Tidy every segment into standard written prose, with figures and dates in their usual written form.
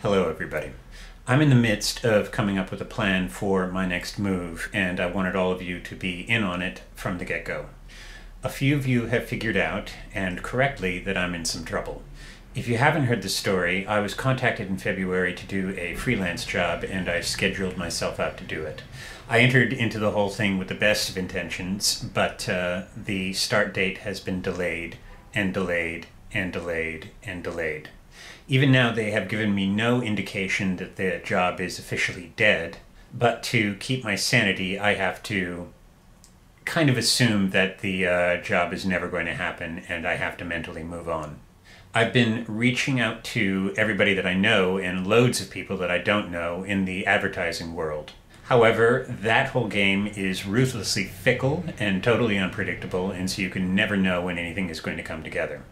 Hello everybody. I'm in the midst of coming up with a plan for my next move, and I wanted all of you to be in on it from the get-go. A few of you have figured out, and correctly, that I'm in some trouble. If you haven't heard the story, I was contacted in February to do a freelance job, and I scheduled myself out to do it. I entered into the whole thing with the best of intentions, but the start date has been delayed, and delayed, and delayed, and delayed. Even now they have given me no indication that the job is officially dead, but to keep my sanity I have to kind of assume that the job is never going to happen and I have to mentally move on. I've been reaching out to everybody that I know and loads of people that I don't know in the advertising world. However, that whole game is ruthlessly fickle and totally unpredictable, and so you can never know when anything is going to come together.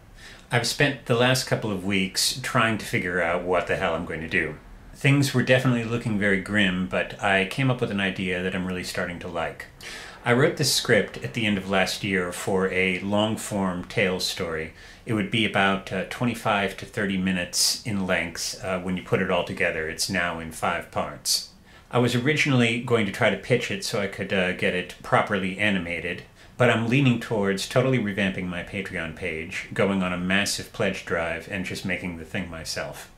I've spent the last couple of weeks trying to figure out what the hell I'm going to do. Things were definitely looking very grim, but I came up with an idea that I'm really starting to like. I wrote this script at the end of last year for a long-form tales story. It would be about 25 to 30 minutes in length. When you put it all together, it's now in 5 parts. I was originally going to try to pitch it so I could get it properly animated, but I'm leaning towards totally revamping my Patreon page, going on a massive pledge drive, and just making the thing myself.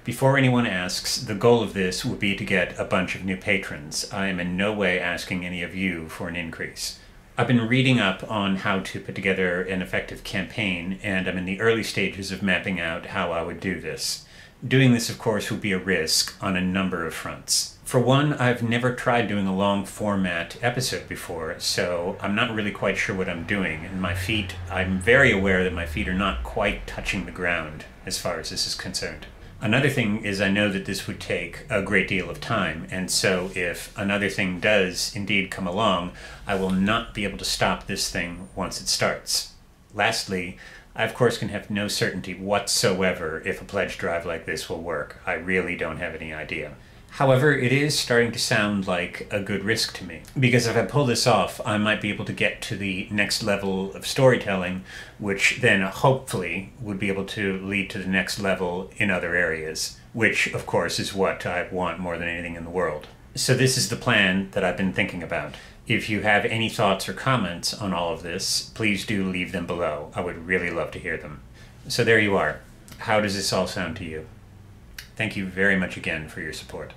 Before anyone asks, the goal of this would be to get a bunch of new patrons. I am in no way asking any of you for an increase. I've been reading up on how to put together an effective campaign, and I'm in the early stages of mapping out how I would do this. Doing this, of course, would be a risk on a number of fronts. For one, I've never tried doing a long format episode before, so I'm not really quite sure what I'm doing, and I'm very aware that my feet are not quite touching the ground as far as this is concerned. Another thing is I know that this would take a great deal of time, and so if another thing does indeed come along, I will not be able to stop this thing once it starts. Lastly, I of course can have no certainty whatsoever if a pledge drive like this will work. I really don't have any idea. However, it is starting to sound like a good risk to me, because if I pull this off, I might be able to get to the next level of storytelling, which then hopefully would be able to lead to the next level in other areas, which of course is what I want more than anything in the world. So this is the plan that I've been thinking about. If you have any thoughts or comments on all of this, please do leave them below. I would really love to hear them. So there you are. How does this all sound to you? Thank you very much again for your support.